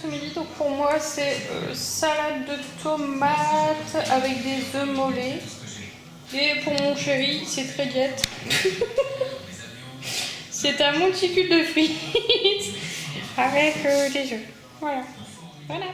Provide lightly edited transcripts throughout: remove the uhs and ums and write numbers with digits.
ce midi. Donc pour moi, c'est salade de tomates avec des œufs mollets. Et pour mon chéri, c'est très diète. C'est un monticule de frites avec des œufs. Voilà. Voilà.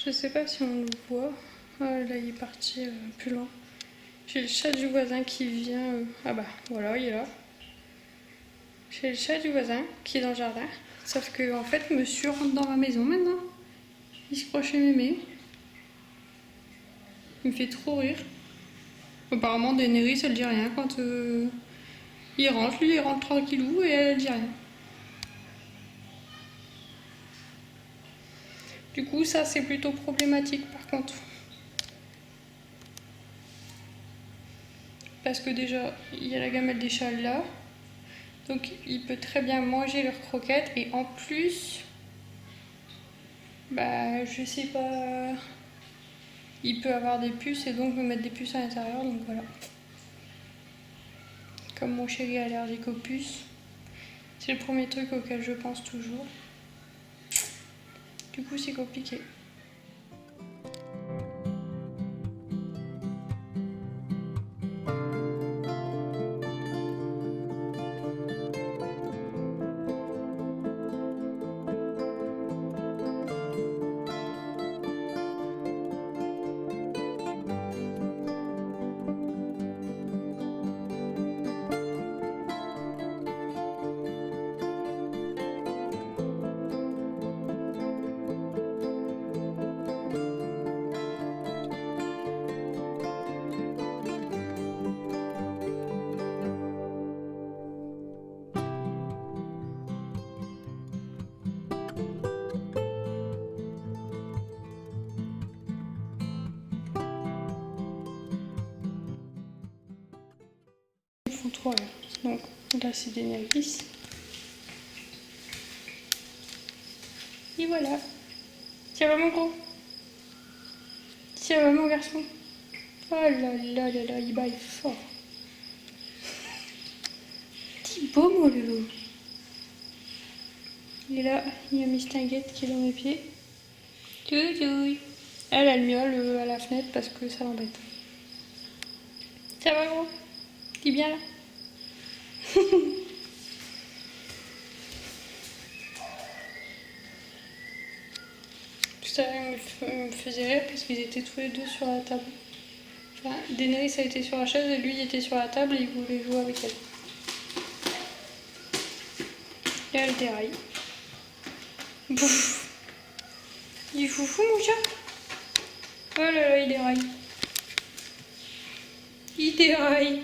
Je sais pas si on le voit. Ah, là, il est parti plus loin. J'ai le chat du voisin qui vient. Ah bah voilà, il est là. J'ai le chat du voisin qui est dans le jardin. Sauf que en fait, monsieur rentre dans ma maison maintenant. Il se croit chez mémé. Il me fait trop rire. Apparemment, Daenerys, elle dit rien quand il rentre. Lui, il rentre tranquillou et elle dit rien. Du coup, ça, c'est plutôt problématique par contre. Parce que déjà, il y a la gamelle des chats là. Donc, il peut très bien manger leurs croquettes. Et en plus, bah, je sais pas... Il peut avoir des puces et donc me mettre des puces à l'intérieur. Donc voilà. Comme mon chéri est allergique aux puces. C'est le premier truc auquel je pense toujours. Du coup, c'est compliqué. Ils font trop là. Donc là, c'est des Daenerys. Et voilà. Tiens, va mon gros. Tiens, va mon garçon. Oh là là là là, il baille fort. Petit beau mon loulou. Et là, il y a Miss Tinguette qui est dans mes pieds. Toutou. Elle miaule à la fenêtre parce que ça l'embête. Ça va gros? T'es bien là? Tout à l'heure, il me faisait rire parce qu'ils étaient tous les deux sur la table. Enfin, Daenerys a été sur la chaise et lui il était sur la table et il voulait jouer avec elle. Et elle déraille. Bouf. Il est foufou mon chat. Oh là là, il déraille. Il déraille.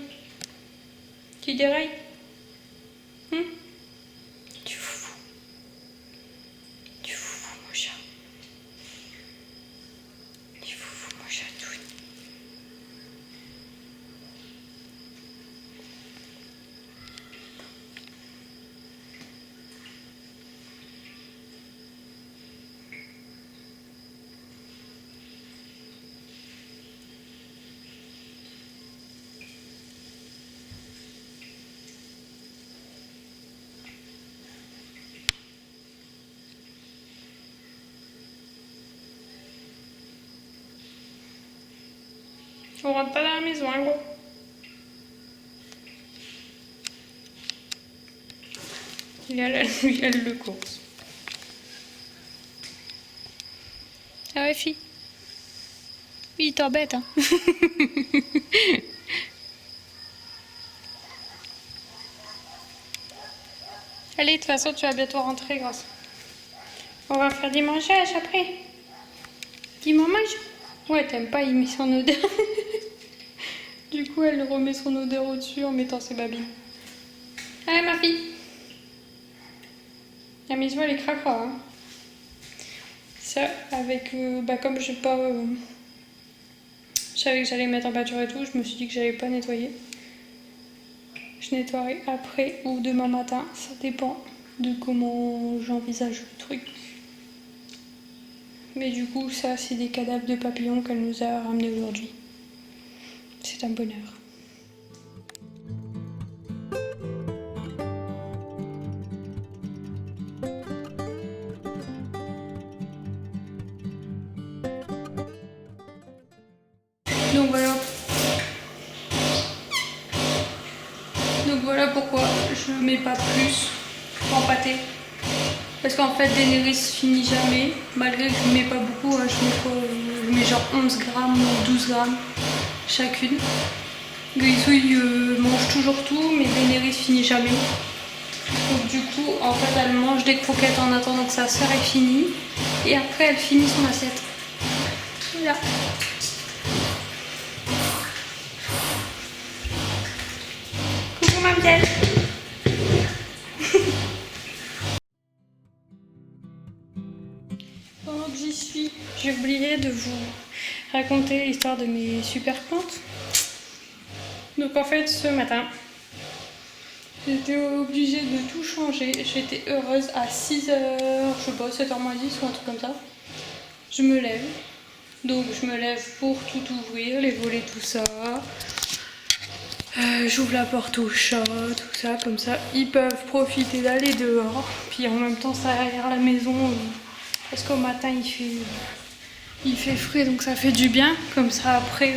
Tu dérailles? Tu foufou. Tu foufou mon chat. Tu foufou mon chatoune. On rentre pas dans la maison, hein, gros. Il a le course. Ah ouais, fille. Oui, il t'embête, hein. Allez, de toute façon, tu vas bientôt rentrer, grâce. On va faire des mangeages après. Dis mange. Ouais, t'aimes pas, il met son odeur. Du coup, elle remet son odeur au-dessus en mettant ses babines. Allez, ma fille. La maison, elle est cracra, hein. ça avec, comme je sais pas, je savais que j'allais mettre en peinture et tout, je me suis dit que j'allais pas nettoyer. Je nettoierai après ou demain matin, ça dépend de comment j'envisage le truc. Mais du coup, ça, c'est des cadavres de papillons qu'elle nous a ramenés aujourd'hui. C'est un bonheur. Donc voilà. Donc voilà pourquoi je mets pas plus en pâté. Parce qu'en fait, Daenerys finit jamais. Malgré que je mets pas beaucoup, hein, je mets genre 11 grammes ou 12 grammes chacune. Grisouille mange toujours tout, mais Daenerys finit jamais. Donc du coup, en fait, elle mange des croquettes en attendant que sa sœur ait fini. Et après, elle finit son assiette. Voilà. Coucou mademoiselle. Pendant que j'y suis, j'ai oublié de vous raconter l'histoire de mes super plantes. Donc en fait, ce matin, j'étais obligée de tout changer. J'étais heureuse à 6h, je sais pas, 7h moins 10 ou un truc comme ça. Je me lève. Donc je me lève pour tout ouvrir, les volets, tout ça. J'ouvre la porte aux chats, tout ça, comme ça. Ils peuvent profiter d'aller dehors. Puis en même temps, ça aère la maison. Parce qu'au matin, il fait frais, donc ça fait du bien. Comme ça, après,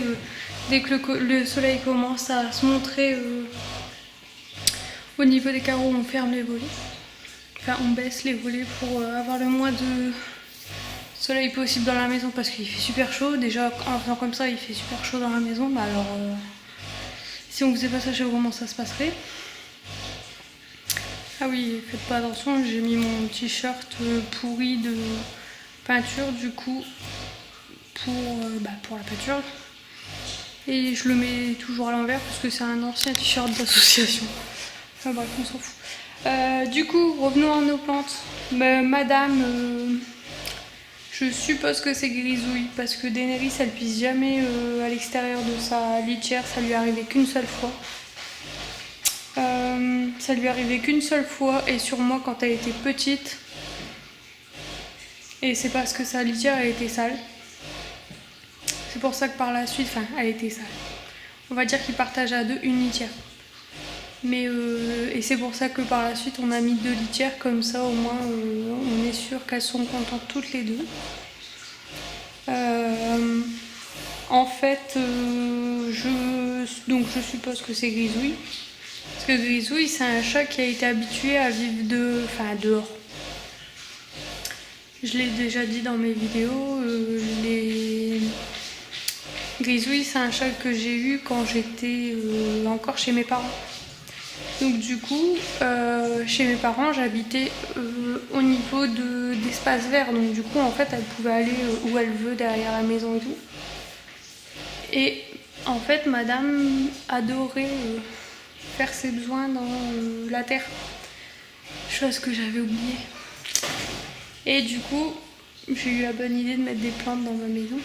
dès que le soleil commence à se montrer au niveau des carreaux, on ferme les volets. Enfin, on baisse les volets pour avoir le moins de soleil possible dans la maison parce qu'il fait super chaud. Déjà, en faisant comme ça, il fait super chaud dans la maison. Bah alors, si on faisait pas ça, je sais pas comment ça se passerait. Ah oui, faites pas attention, j'ai mis mon t-shirt pourri de peinture du coup pour la peinture. Et je le mets toujours à l'envers parce que c'est un ancien t-shirt d'association. Enfin bref, on s'en fout. Du coup, revenons à nos plantes. Madame, je suppose que c'est Grisouille parce que Daenerys elle pisse jamais à l'extérieur de sa litière, ça lui est arrivé qu'une seule fois. Ça lui est arrivé qu'une seule fois et sur moi quand elle était petite. Et c'est parce que sa litière elle était sale. C'est pour ça que par la suite, elle était sale. On va dire qu'ils partagent à deux une litière. Mais et c'est pour ça que par la suite on a mis 2 litières comme ça au moins on est sûr qu'elles sont contentes toutes les deux. En fait, je suppose que c'est Grisouille. Parce que Grisouille, c'est un chat qui a été habitué à vivre dehors. Je l'ai déjà dit dans mes vidéos. Grisouille, c'est un chat que j'ai eu quand j'étais encore chez mes parents. Donc du coup, chez mes parents, j'habitais au niveau d'espace vert. Donc du coup, en fait, elle pouvait aller où elle veut derrière la maison et tout. Et en fait, madame adorait faire ses besoins dans la terre. Chose que j'avais oubliée. Et du coup, j'ai eu la bonne idée de mettre des plantes dans ma maison.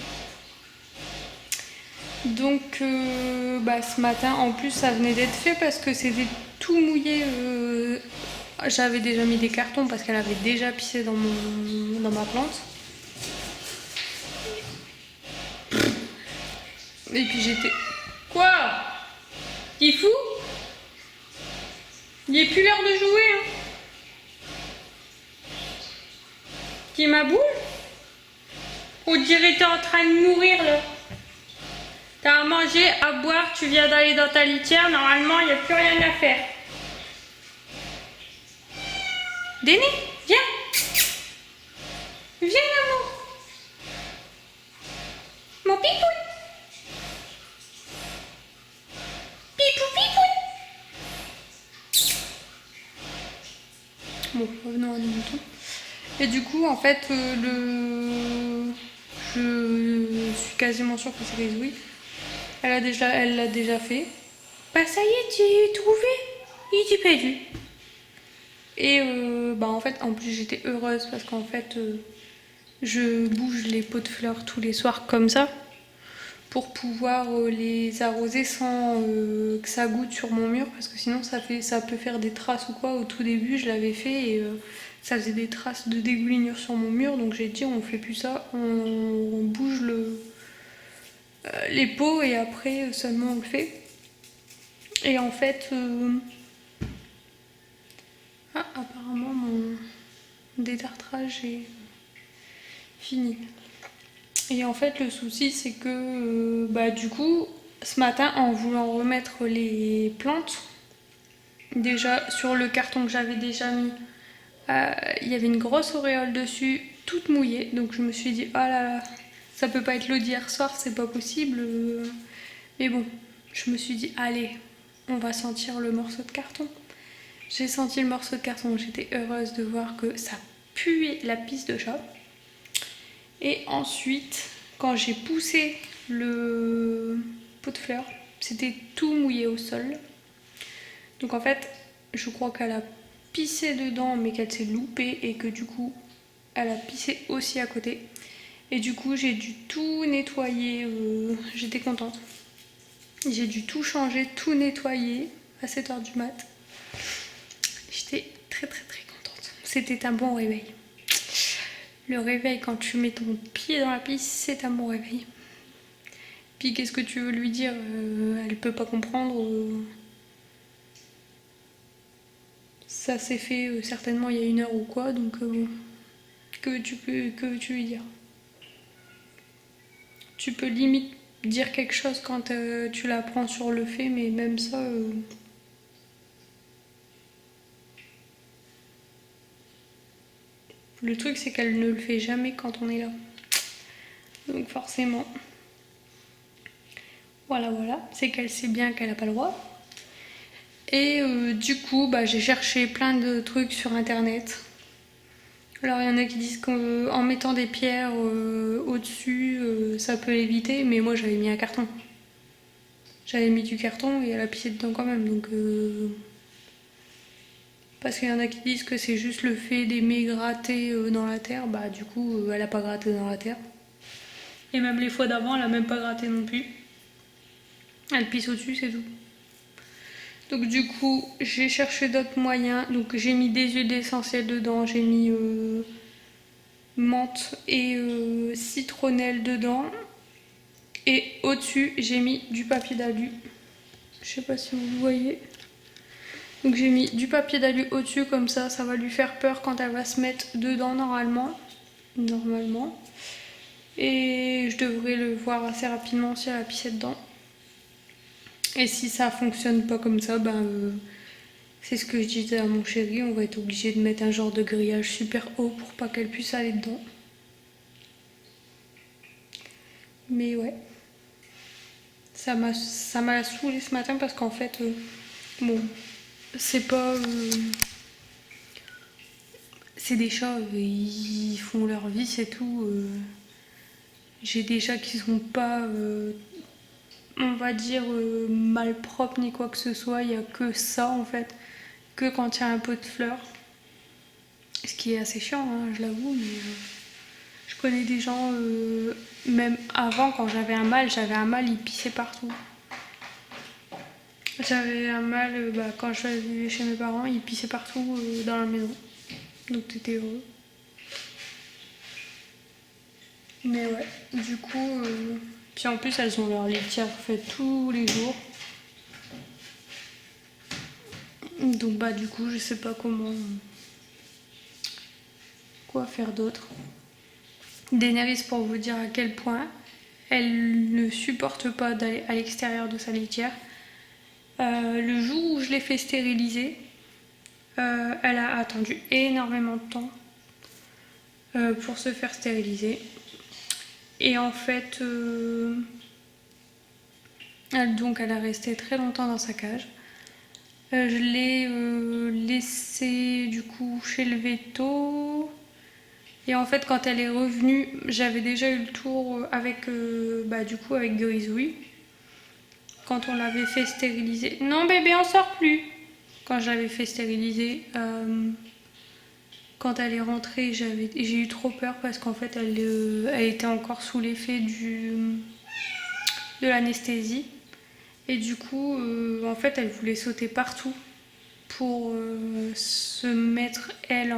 Donc ce matin, en plus, ça venait d'être fait parce que c'était tout mouillé. J'avais déjà mis des cartons parce qu'elle avait déjà pissé dans ma plante. Et puis j'étais... Quoi? T'es fou? Il n'est plus l'heure de jouer, hein. T'es ma boule? On dirait que t'es en train de mourir, là. T'as à manger, à boire, tu viens d'aller dans ta litière, normalement, il n'y a plus rien à faire. Déné, viens. Viens, maman. Mon pipou. Pipou. Bon, revenons à nos moutons. Et du coup, en fait, je suis quasiment sûre que c'est Grisouille. Elle l'a déjà fait. Bah ça y est, tu as trouvé. Il t'est perdu. Et en fait, en plus j'étais heureuse parce qu'en fait, je bouge les pots de fleurs tous les soirs comme ça pour pouvoir les arroser sans que ça goûte sur mon mur, parce que sinon ça peut faire des traces ou quoi. Au tout début je l'avais fait et ça faisait des traces de dégoulinure sur mon mur, donc j'ai dit on fait plus ça, on bouge les pots et après seulement on le fait. Et en fait apparemment mon détartrage est fini. Et en fait, le souci, c'est que du coup, ce matin, en voulant remettre les plantes, déjà sur le carton que j'avais déjà mis, il y avait une grosse auréole dessus, toute mouillée. Donc je me suis dit, oh là là, ça peut pas être l'eau d'hier soir, c'est pas possible. Mais bon, je me suis dit, allez, on va sentir le morceau de carton. J'ai senti le morceau de carton, j'étais heureuse de voir que ça puait la pisse de chat. Et ensuite, quand j'ai poussé le pot de fleurs, c'était tout mouillé au sol. Donc en fait, je crois qu'elle a pissé dedans, mais qu'elle s'est loupée et que du coup, elle a pissé aussi à côté. Et du coup, j'ai dû tout nettoyer. J'étais contente. J'ai dû tout changer, tout nettoyer à 7h du mat. J'étais très très très contente. C'était un bon réveil. Le réveil, quand tu mets ton pied dans la pisse, c'est un bon réveil. Puis qu'est-ce que tu veux lui dire elle peut pas comprendre. Ça s'est fait certainement il y a 1 heure ou quoi, donc que veux-tu lui dire? Tu peux limite dire quelque chose quand tu la prends sur le fait, mais même ça... Le truc, c'est qu'elle ne le fait jamais quand on est là. Donc forcément... Voilà, c'est qu'elle sait bien qu'elle n'a pas le droit. Et du coup, j'ai cherché plein de trucs sur internet. Alors il y en a qui disent qu'en mettant des pierres au-dessus, ça peut l'éviter, mais moi j'avais mis un carton. J'avais mis du carton et elle a pissé dedans quand même, donc... Parce qu'il y en a qui disent que c'est juste le fait d'aimer gratter dans la terre, du coup elle a pas gratté dans la terre. Et même les fois d'avant, elle a même pas gratté non plus. Elle pisse au-dessus, c'est tout. Donc du coup, j'ai cherché d'autres moyens. Donc j'ai mis des huiles essentielles dedans, j'ai mis menthe et citronnelle dedans. Et au-dessus, j'ai mis du papier d'alu. Je sais pas si vous voyez. Donc j'ai mis du papier d'alu au-dessus, comme ça va lui faire peur quand elle va se mettre dedans normalement. Et je devrais le voir assez rapidement si elle a pissé dedans. Et si ça fonctionne pas comme ça, c'est ce que je disais à mon chéri, on va être obligé de mettre un genre de grillage super haut pour pas qu'elle puisse aller dedans. Mais ouais, ça m'a saoulée ce matin parce qu'en fait, c'est pas... c'est des chats, ils font leur vie, c'est tout. J'ai des chats qui sont pas, on va dire, malpropres ni quoi que ce soit, il n'y a que ça en fait, que quand il y a un pot de fleurs. Ce qui est assez chiant, hein, je l'avoue, mais je connais des gens, même avant, quand j'avais un mâle, il pissait partout. J'avais un mâle, quand je vivais chez mes parents, il pissait partout dans la maison. Donc t'étais heureux. Mais ouais, du coup... Puis en plus, elles ont leur litière faite tous les jours. Donc du coup, je sais pas comment... Quoi faire d'autre. Daenerys, pour vous dire à quel point elle ne supporte pas d'aller à l'extérieur de sa litière. Le jour où je l'ai fait stériliser, elle a attendu énormément de temps pour se faire stériliser. Et en fait, elle a resté très longtemps dans sa cage. Je l'ai laissée du coup chez le veto. Et en fait, quand elle est revenue, j'avais déjà eu le tour avec Grisouille. Quand on l'avait fait stériliser. Non bébé, on sort plus. Quand je l'avais fait stériliser, quand elle est rentrée, j'ai eu trop peur parce qu'en fait, elle était encore sous l'effet de l'anesthésie. Et du coup, en fait, elle voulait sauter partout pour se mettre, elle,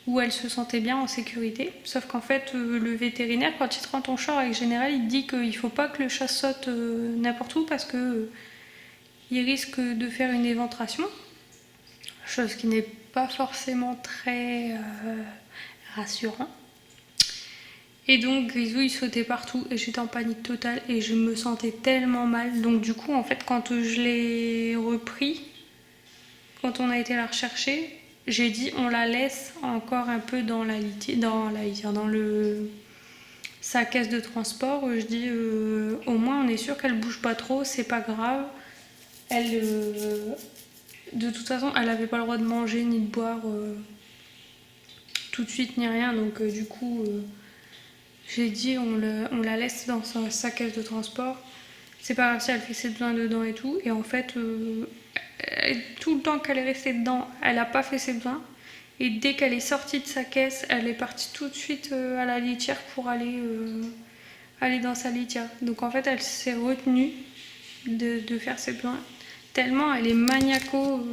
où elle se sentait bien en sécurité. Sauf qu'en fait, le vétérinaire, quand il te rend ton chat, en général, il te dit qu'il ne faut pas que le chat saute n'importe où parce que il risque de faire une éventration. Chose qui n'est pas forcément très rassurant. Et donc Grisou il sautait partout et j'étais en panique totale et je me sentais tellement mal. Donc du coup en fait quand je l'ai repris, quand on a été la rechercher, j'ai dit on la laisse encore un peu dans sa caisse de transport. Je dis au moins on est sûr qu'elle bouge pas trop, c'est pas grave. Elle, de toute façon elle avait pas le droit de manger ni de boire tout de suite ni rien. Donc du coup j'ai dit on la laisse dans sa caisse de transport. C'est pas grave si elle fait ses besoins dedans et tout. Et en fait, tout le temps qu'elle est restée dedans, elle a pas fait ses besoins. Et dès qu'elle est sortie de sa caisse, elle est partie tout de suite à la litière pour aller dans sa litière. Donc en fait, elle s'est retenue de faire ses besoins. Tellement elle est maniaco,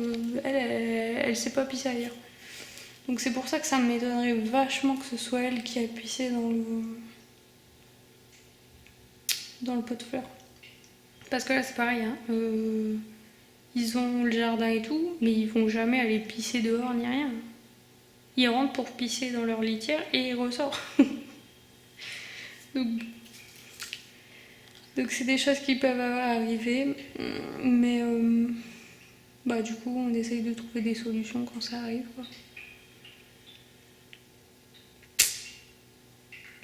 elle sait pas pisser ailleurs. Donc c'est pour ça que ça m'étonnerait vachement que ce soit elle qui a pissé dans le pot de fleurs. Parce que là c'est pareil, hein. Ils ont le jardin et tout, mais ils vont jamais aller pisser dehors ni rien. Ils rentrent pour pisser dans leur litière et ils ressortent. donc c'est des choses qui peuvent arriver, mais bah du coup on essaye de trouver des solutions quand ça arrive, quoi.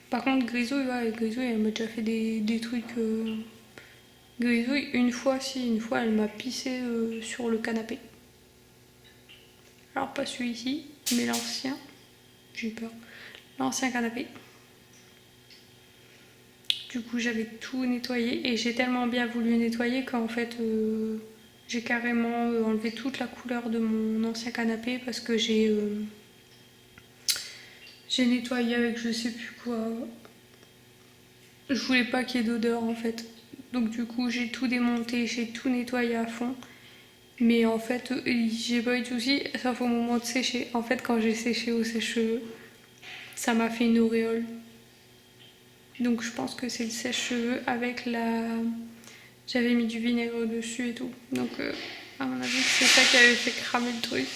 Par contre Grisouille, elle m'a déjà fait des trucs. Grisouille, une fois elle m'a pissé sur le canapé. Alors pas celui-ci, mais l'ancien. J'ai eu peur. L'ancien canapé. Du coup j'avais tout nettoyé et j'ai tellement bien voulu nettoyer qu'en fait j'ai carrément enlevé toute la couleur de mon ancien canapé parce que j'ai nettoyé avec je sais plus quoi. Je voulais pas qu'il y ait d'odeur en fait. Donc du coup j'ai tout démonté, j'ai tout nettoyé à fond. Mais en fait j'ai pas eu de soucis, sauf au moment de sécher. En fait quand j'ai séché au sèche-cheveux, ça m'a fait une auréole. Donc je pense que c'est le sèche-cheveux avec la... J'avais mis du vinaigre dessus et tout. Donc à mon avis c'est ça qui avait fait cramer le truc.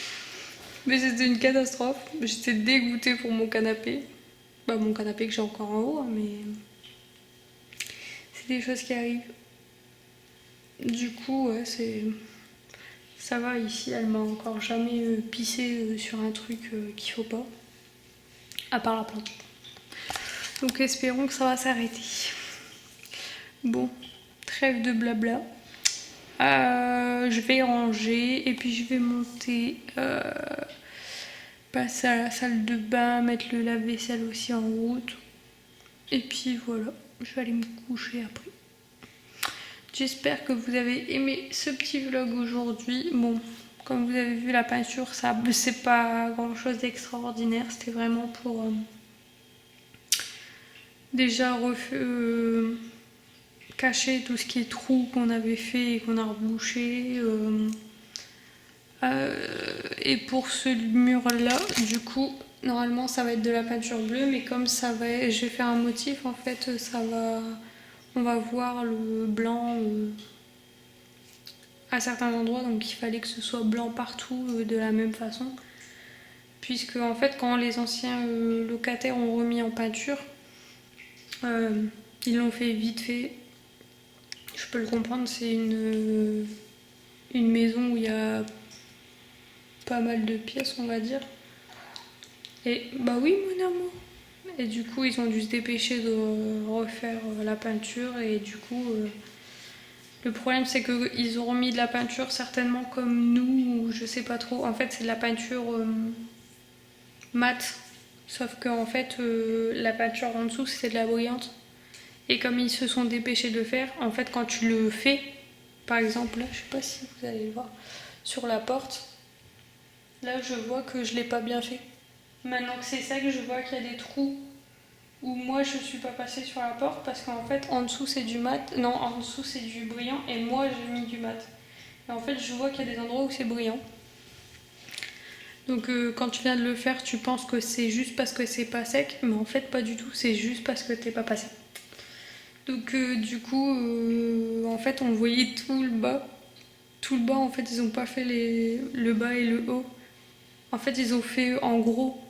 Mais c'était une catastrophe. J'étais dégoûtée pour mon canapé. Bah mon canapé que j'ai encore en haut, hein, mais... C'est des choses qui arrivent. Du coup, ouais, ça va, ici, elle m'a encore jamais pissé sur un truc qu'il faut pas. À part la plante. Donc espérons que ça va s'arrêter. Bon, trêve de blabla. Je vais ranger et puis je vais monter, passer à la salle de bain, mettre le lave-vaisselle aussi en route. Et puis voilà, je vais aller me coucher après. J'espère que vous avez aimé ce petit vlog aujourd'hui. Bon, comme vous avez vu la peinture, ça c'est pas grand chose d'extraordinaire. C'était vraiment pour déjà cacher tout ce qui est trou qu'on avait fait et qu'on a rebouché. Et pour ce mur là, du coup, normalement ça va être de la peinture bleue, mais comme ça va, je vais faire un motif en fait, on va voir le blanc à certains endroits, donc il fallait que ce soit blanc partout de la même façon. Puisque en fait quand les anciens locataires ont remis en peinture, ils l'ont fait vite fait. Je peux le comprendre, c'est une maison où il y a pas mal de pièces on va dire. Et bah oui mon amour. Et du coup ils ont dû se dépêcher de refaire la peinture et du coup... Le problème c'est qu'ils ont remis de la peinture certainement comme nous, ou je sais pas trop. En fait c'est de la peinture mate, sauf que en fait la peinture en dessous c'est de la brillante. Et comme ils se sont dépêchés de le faire, en fait quand tu le fais, par exemple là, je sais pas si vous allez le voir, sur la porte, là je vois que je l'ai pas bien fait. Maintenant que c'est sec, je vois qu'il y a des trous où moi je suis pas passée sur la porte parce qu'en fait en dessous c'est du mat, non en dessous c'est du brillant et moi j'ai mis du mat. Et en fait je vois qu'il y a des endroits où c'est brillant. Donc quand tu viens de le faire, tu penses que c'est juste parce que c'est pas sec, mais en fait pas du tout, c'est juste parce que t'es pas passé. Donc du coup, en fait on voyait tout le bas. Tout le bas, en fait ils ont pas fait le bas et le haut. En fait ils ont fait en gros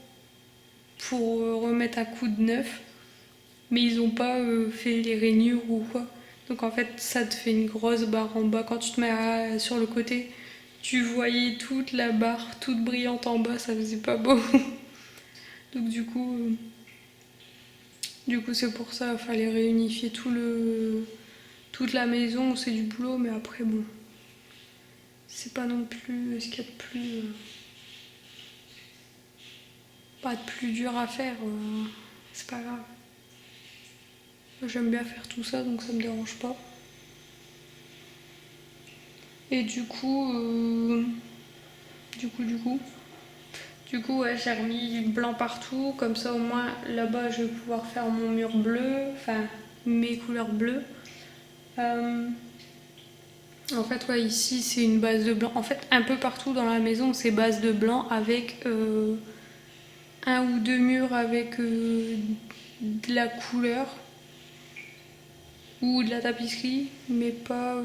pour remettre un coup de neuf, mais ils ont pas fait les rainures ou quoi. Donc en fait ça te fait une grosse barre en bas. Quand tu te mets sur le côté, tu voyais toute la barre toute brillante en bas, ça faisait pas beau. Donc du coup c'est pour ça, il fallait réunifier toute la maison, c'est du boulot, mais après bon, c'est pas non plus ce qu'il y a de plus... pas de plus dur à faire, c'est pas grave. J'aime bien faire tout ça, donc ça me dérange pas. Et du coup, ouais, j'ai remis du blanc partout, comme ça au moins là-bas je vais pouvoir faire mon mur bleu, enfin mes couleurs bleues. En fait, ouais, ici c'est une base de blanc. En fait, un peu partout dans la maison c'est base de blanc avec un ou deux murs avec de la couleur ou de la tapisserie, mais pas.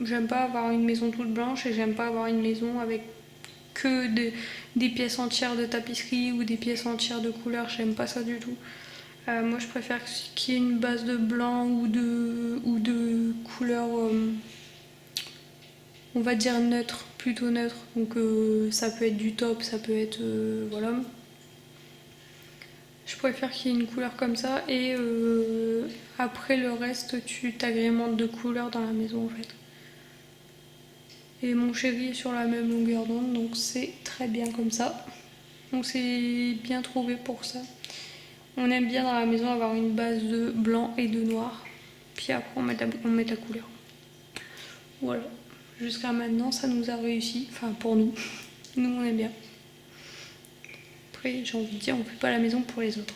J'aime pas avoir une maison toute blanche et j'aime pas avoir une maison avec que des pièces entières de tapisserie ou des pièces entières de couleur, j'aime pas ça du tout. Moi je préfère qu'il y ait une base de blanc ou de couleur, on va dire neutre, plutôt neutre. Donc ça peut être du top, ça peut être... voilà. Je préfère qu'il y ait une couleur comme ça et après le reste tu t'agrémentes de couleurs dans la maison en fait. Et mon chéri est sur la même longueur d'onde, donc c'est très bien comme ça. Donc c'est bien trouvé pour ça. On aime bien dans la maison avoir une base de blanc et de noir. Puis après on met la couleur. Voilà. Jusqu'à maintenant ça nous a réussi. Enfin pour nous. Nous on aime bien. Après j'ai envie de dire on fait pas la maison pour les autres.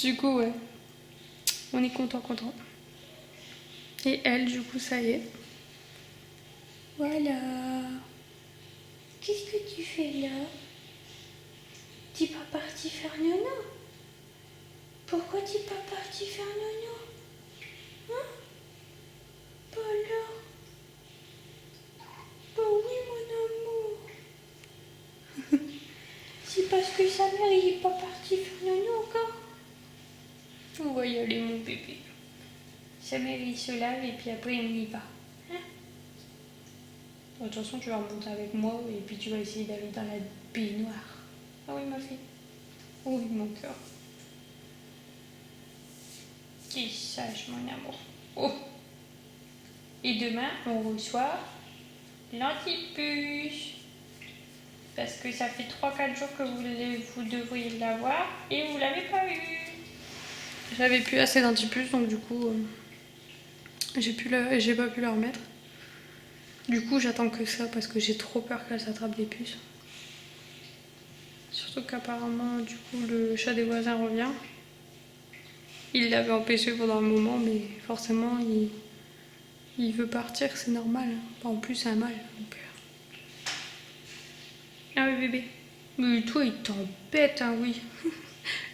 Du coup ouais. On est content. Et elle du coup ça y est. Voilà. Qu'est-ce que tu fais là? T'es pas parti faire nono? Pourquoi t'es pas parti faire nono? Hein? Pas là. Bah oui mon amour. C'est parce que sa mère il est pas parti faire nono encore. On va y aller mon bébé. Sa mère il se lave et puis après il y va. Hein? De toute façon tu vas remonter avec moi et puis tu vas essayer d'aller dans la baignoire. Ah oui ma fille. Oh oui mon cœur. T'es sage mon amour. Oh. Et demain on reçoit l'antipuce. Parce que ça fait 3-4 jours que vous devriez l'avoir et vous l'avez pas eu. J'avais plus assez d'antipuce donc du coup j'ai pas pu la remettre. Du coup j'attends que ça parce que j'ai trop peur qu'elle s'attrape des puces. Surtout qu'apparemment du coup le chat des voisins revient. Il l'avait empêché pendant un moment mais forcément il veut partir, c'est normal. En plus c'est un mâle. Donc... Ah oui bébé. Mais toi il t'embête hein oui.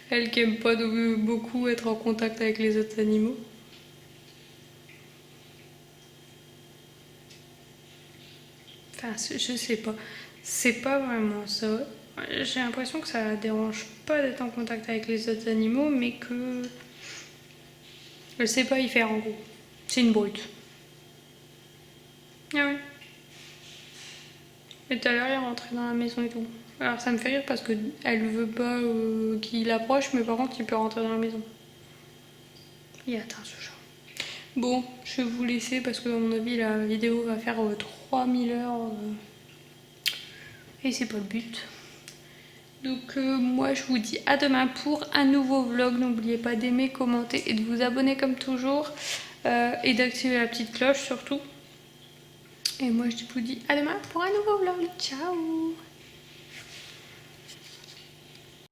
Elle qui aime pas beaucoup être en contact avec les autres animaux. Enfin, je sais pas. C'est pas vraiment ça. J'ai l'impression que ça la dérange pas d'être en contact avec les autres animaux, mais que... Elle sait pas y faire en gros. C'est une brute. Ah ouais. Et tout à l'heure, elle est rentrée dans la maison et tout. Alors ça me fait rire parce qu'elle veut pas qu'il approche, mais par contre, il peut rentrer dans la maison. Il atteint ce chat. Bon, je vais vous laisser parce que à mon avis, la vidéo va faire 3000 heures. Et c'est pas le but. Donc moi je vous dis à demain pour un nouveau vlog. N'oubliez pas d'aimer, commenter et de vous abonner comme toujours. Et d'activer la petite cloche surtout. Et moi je vous dis à demain pour un nouveau vlog. Ciao!